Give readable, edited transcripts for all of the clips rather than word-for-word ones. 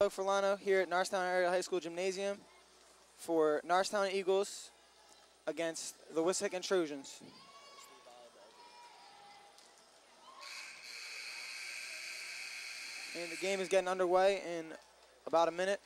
Forlano here at Norristown Area High School Gymnasium for Norristown Eagles against the Wissahickon Trojans. And the game is getting underway in about a minute.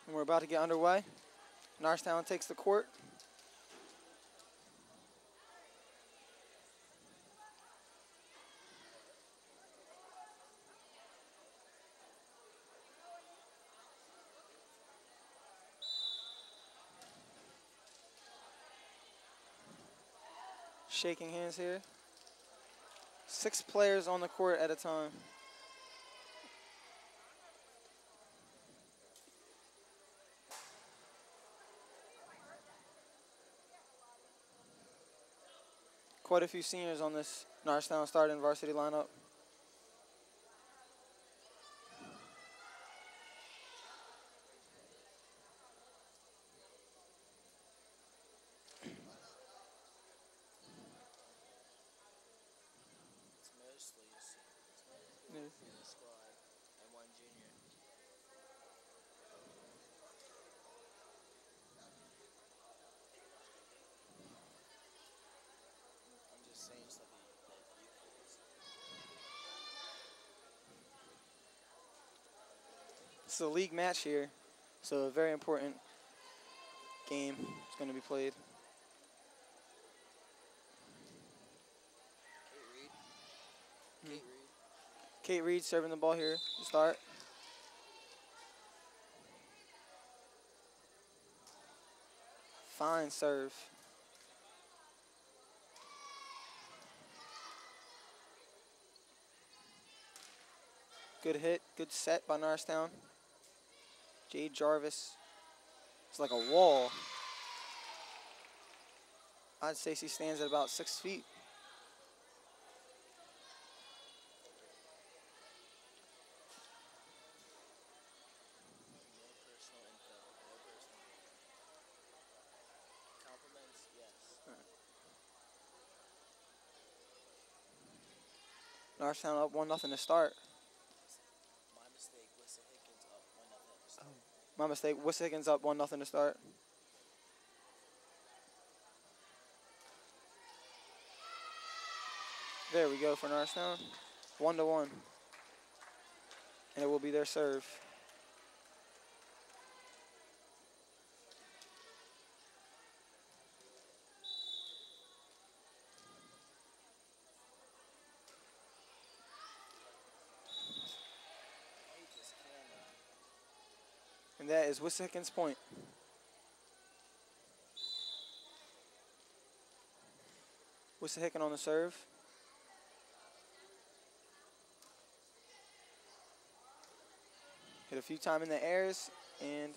And we're about to get underway. Norristown takes the court. Shaking hands here. 6 players on the court at a time. Quite a few seniors on this Norristown starting varsity lineup. It's a league match here, so a very important game is going to be played. Kate Reed serving the ball here to start. Fine serve. Good hit, good set by Norristown. Jade Jarvis. It's like a wall. I'd say she stands at about 6 feet. Norristown up 1-0 to start. My mistake, Wissahickon's up 1-0 to start. There we go for Norristown. 1-1. And it will be their serve. And that is Wissahickon's point. Wissahickon on the serve. Hit a few times in the airs and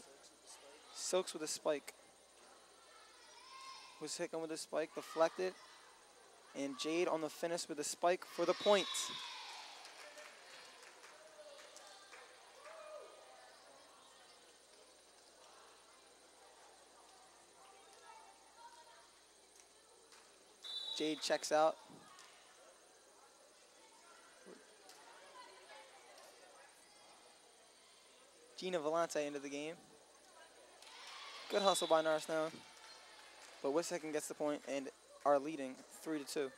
Silks with a spike. Wissahickon with a spike, deflected. And Jade on the finish with a spike for the point. Jade checks out. Gina Vellante into the game. Good hustle by Norristown. But Wissahickon gets the point and are leading 3-2.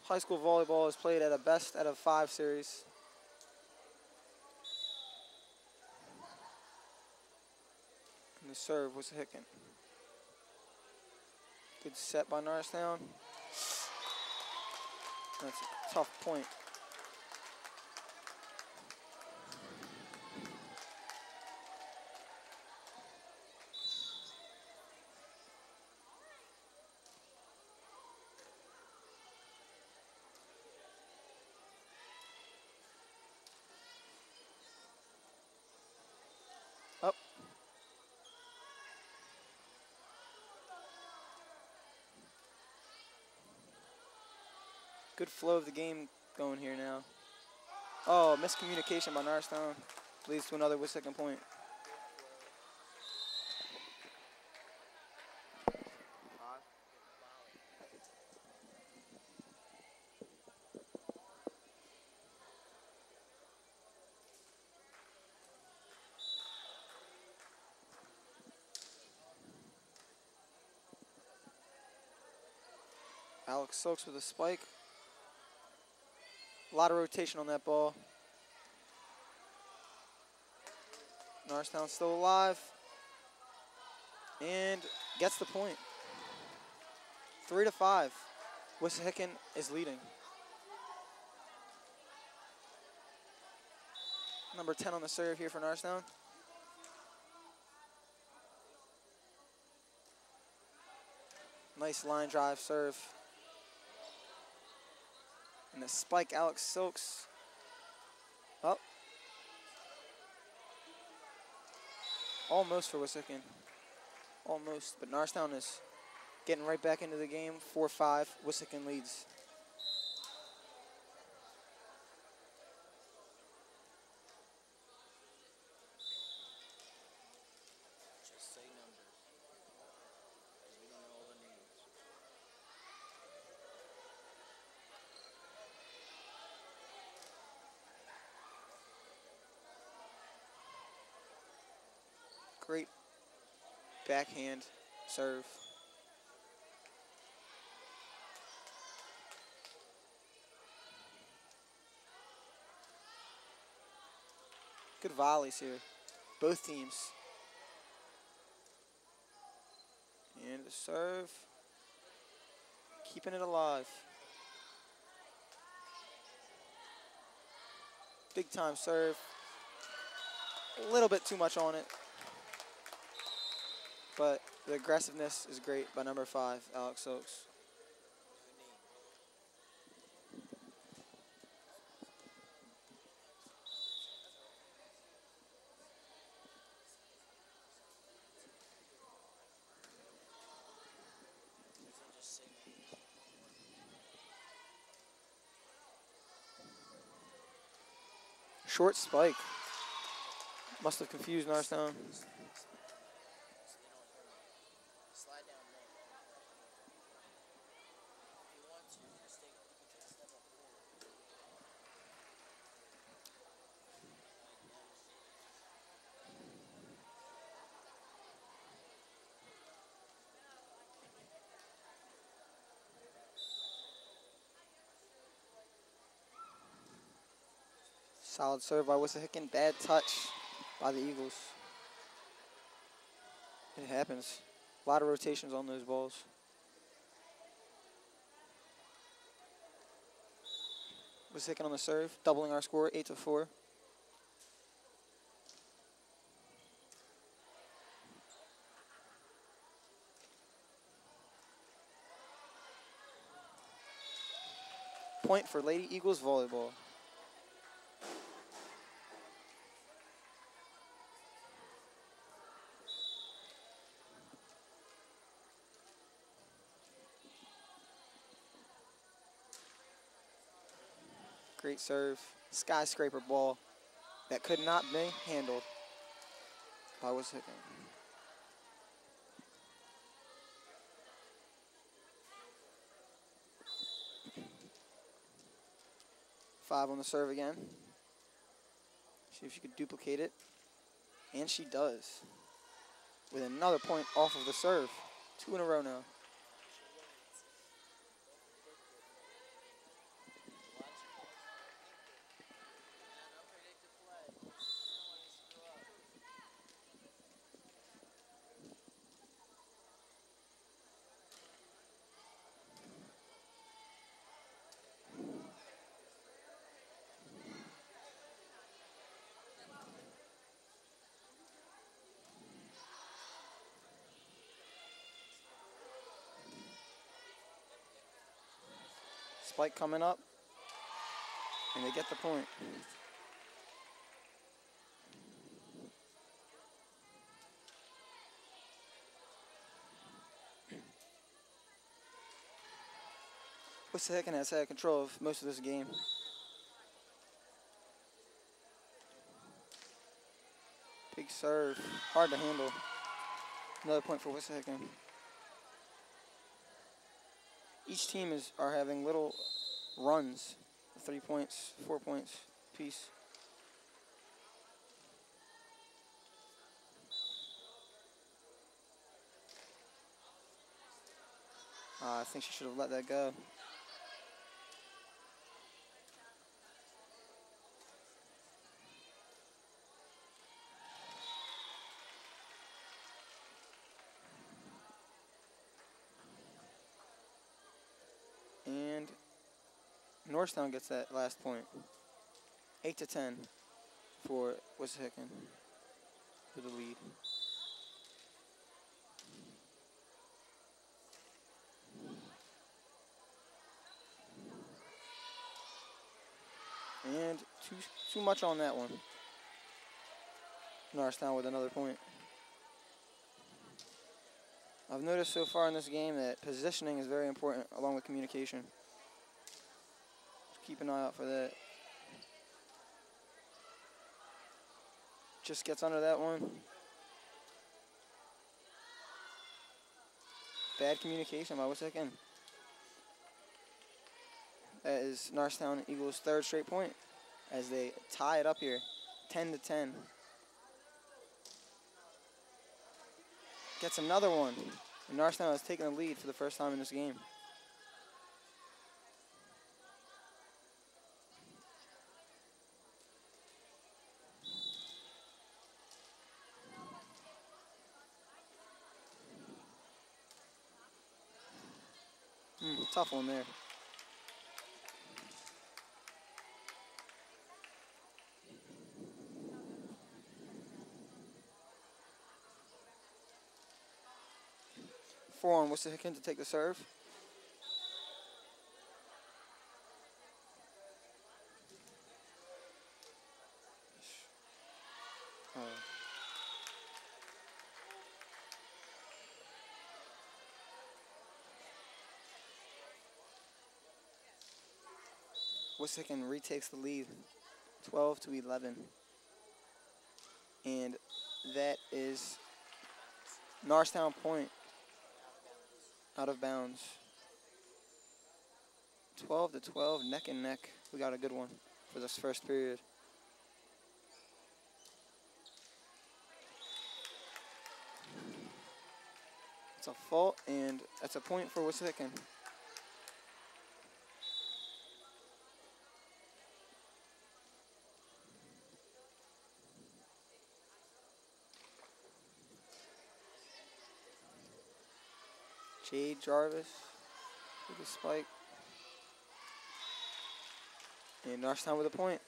High school volleyball is played at a best out of 5 series. And the serve was Wissahickon. Good set by Norristown. That's a tough point. Up. Good flow of the game going here now. Oh, miscommunication by Norristown leads to another Wissahickon point. Alex Silks with a spike. A lot of rotation on that ball. Norristown still alive. And gets the point. 3-5. Wissahickon is leading. Number 10 on the serve here for Norristown. Nice line drive serve. And the spike, Alex Silks. Up. Almost for Wissahickon. Almost, but Norristown is getting right back into the game. 4-5, Wissahickon leads. Just say numbers. We don't know all the names. Great backhand serve. Good volleys here, both teams. And the serve, keeping it alive. Big time serve. A little bit too much on it. But the aggressiveness is great by number 5, Alex Silks. Short spike. Must have confused Norristown. Slide down low. If you want to, just take a step up forward. Solid serve by Wissahickon. Bad touch by the Eagles. It happens. A lot of rotations on those balls. Wissahickon on the serve, doubling our score, 8-4. Point for Lady Eagles volleyball. Great serve, skyscraper ball that could not be handled by Wissahickon. 5 on the serve again. See if she could duplicate it. And she does. With another point off of the serve. 2 in a row now. Spike coming up, and they get the point. Wissahickon has had control of most of this game. Big serve, hard to handle. Another point for Wissahickon. Each team are having little runs, 3 points, 4 points apiece. I think she should have let that go. And Norristown gets that last point. 8-10 for Wissahickon for the lead. And too much on that one. Norristown with another point. I've noticed so far in this game that positioning is very important along with communication. Just keep an eye out for that. Just gets under that one. Bad communication by Wissahickon. That is Norristown Eagles' 3rd straight point as they tie it up here, 10-10. Gets another one. And Norristown has taken the lead for the first time in this game. Tough one there. Four on Wissahickon to take the serve. Wissahickon retakes the lead, 12-11. And that is Norristown point out of bounds. 12-12, neck and neck. We got a good one for this first period. It's a fault, and that's a point for Wissahickon. Jade Jarvis with the spike. And Norristown with a point.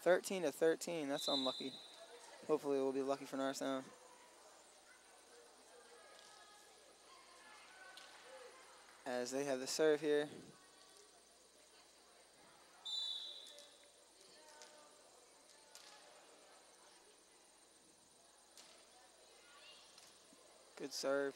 13-13. That's unlucky. Hopefully it will be lucky for Norristown. As they have the serve here. Good serve.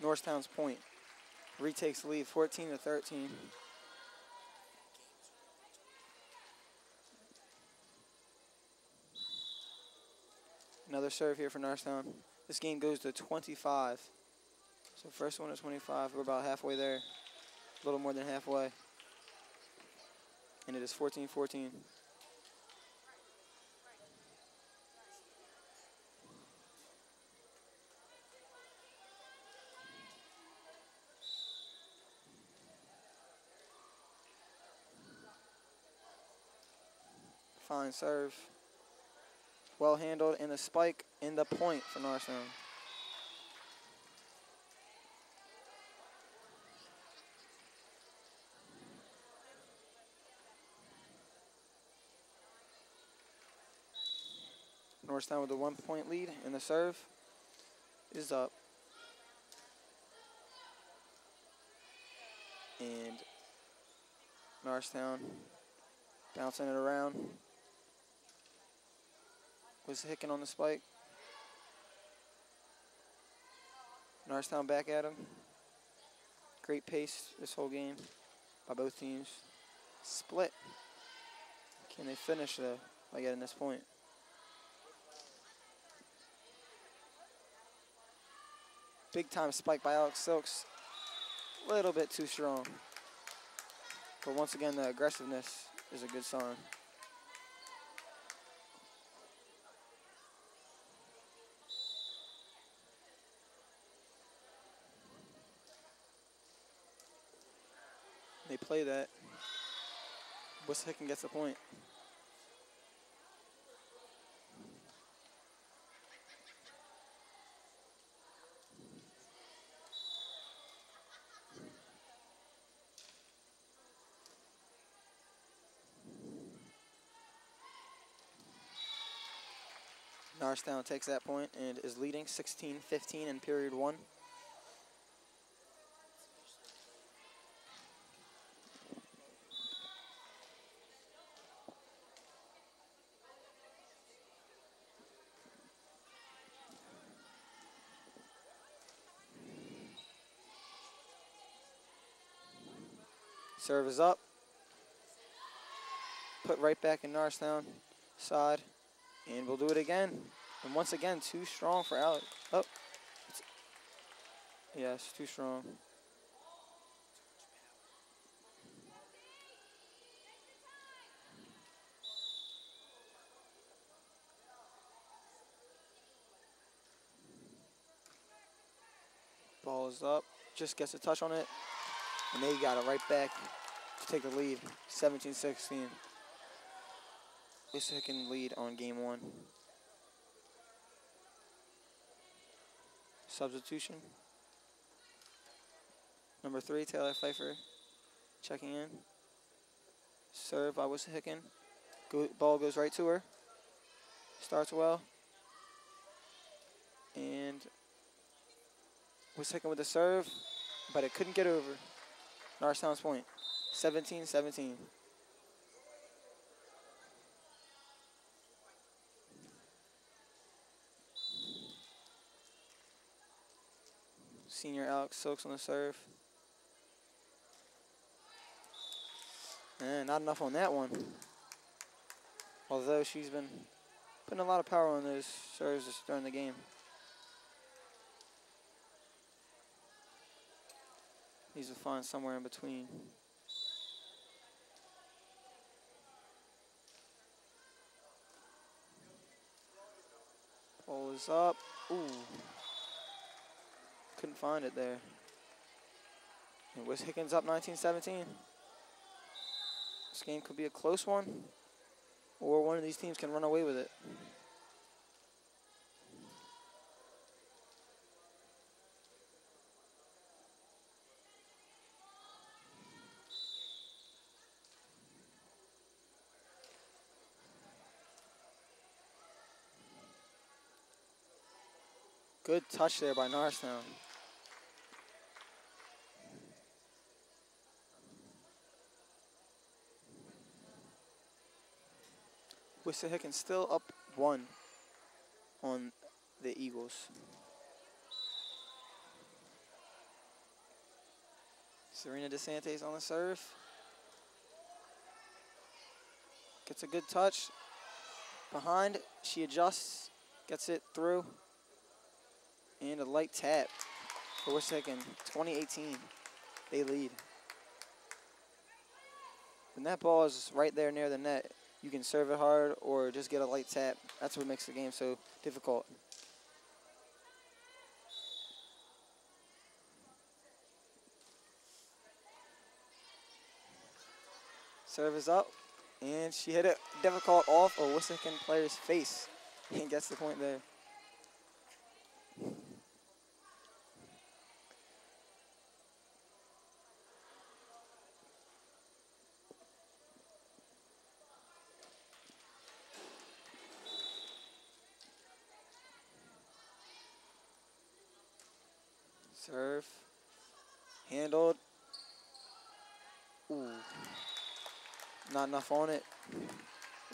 Norristown's point. Retakes the lead, 14-13. Another serve here for Norristown. This game goes to 25. So first one is 25. We're about halfway there. A little more than halfway. And it is 14-14. Fine serve. Well handled, and the spike in the point for Norristown. Norristown with a 1-point lead, and the serve is up. And Norristown bouncing it around. Wissahickon on the spike. Norristown back at him. Great pace this whole game by both teams. Split. Can they finish though by getting this point? Big time spike by Alex Silks. A little bit too strong. But once again, the aggressiveness is a good sign. They play that. Wissahickon gets the point. Norristown takes that point and is leading 16-15 in period 1. Serve is up. Put right back in Norristown side. And we'll do it again. And once again, too strong for Alex. Oh. Yes, too strong. Ball is up. Just gets a touch on it. And they got it right back to take the lead. 17-16. Wissahickon lead on game 1. Substitution. Number 3, Taylor Pfeiffer checking in. Serve by Wissahickon. Ball goes right to her. Starts well. And Wissahickon with the serve, but it couldn't get over. Norristown's point. 17-17. Senior Alex Silks on the serve. And not enough on that one. Although she's been putting a lot of power on those serves during the game. Needs to find somewhere in between. Ball is up. Ooh. Couldn't find it there. And Wisshickon's up 19-17. This game could be a close one, or one of these teams can run away with it. Good touch there by Norristown. Wissahickon still up 1 on the Eagles. Serena DeSantis on the serve. Gets a good touch. Behind, she adjusts, Gets it through. And a light tap for Wissahickon. 2018. They lead. When that ball is right there near the net, you can serve it hard or just get a light tap. That's what makes the game so difficult. Serve is up, and she hit it difficult off a Wissahickon player's face and gets the point there. Serve. Handled. Ooh. Not enough on it.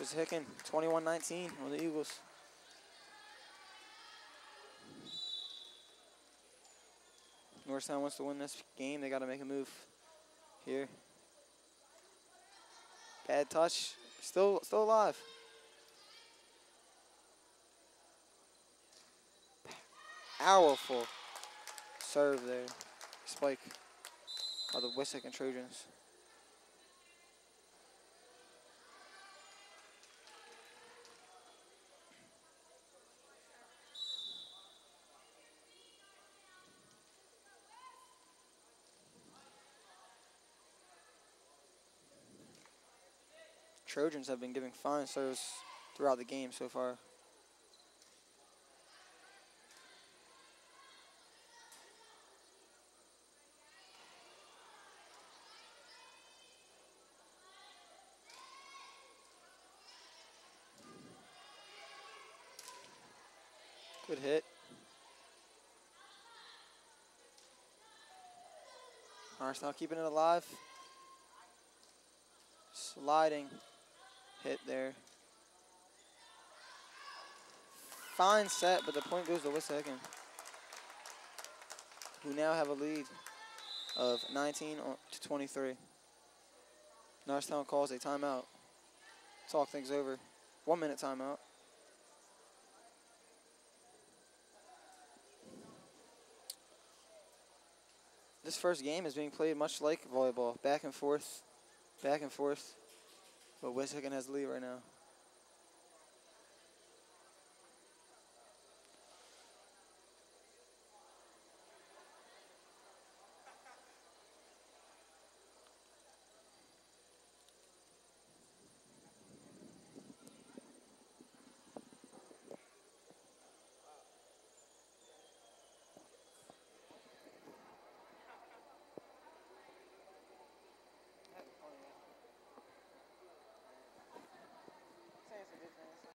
Wissahickon, 21-19 on the Eagles. Norristown wants to win this game. They got to make a move here. Bad touch. Still alive. Powerful serve there. Spike by the Wissahickon Trojans. Trojans have been giving fine serves throughout the game so far. Good hit. Norristown keeping it alive. Sliding hit there. Fine set, but the point goes to Wissahickon, who now have a lead of 19-23. Norristown calls a timeout. Talk things over. 1 minute timeout. This first game is being played much like volleyball, back and forth, but Wissahickon has the lead right now.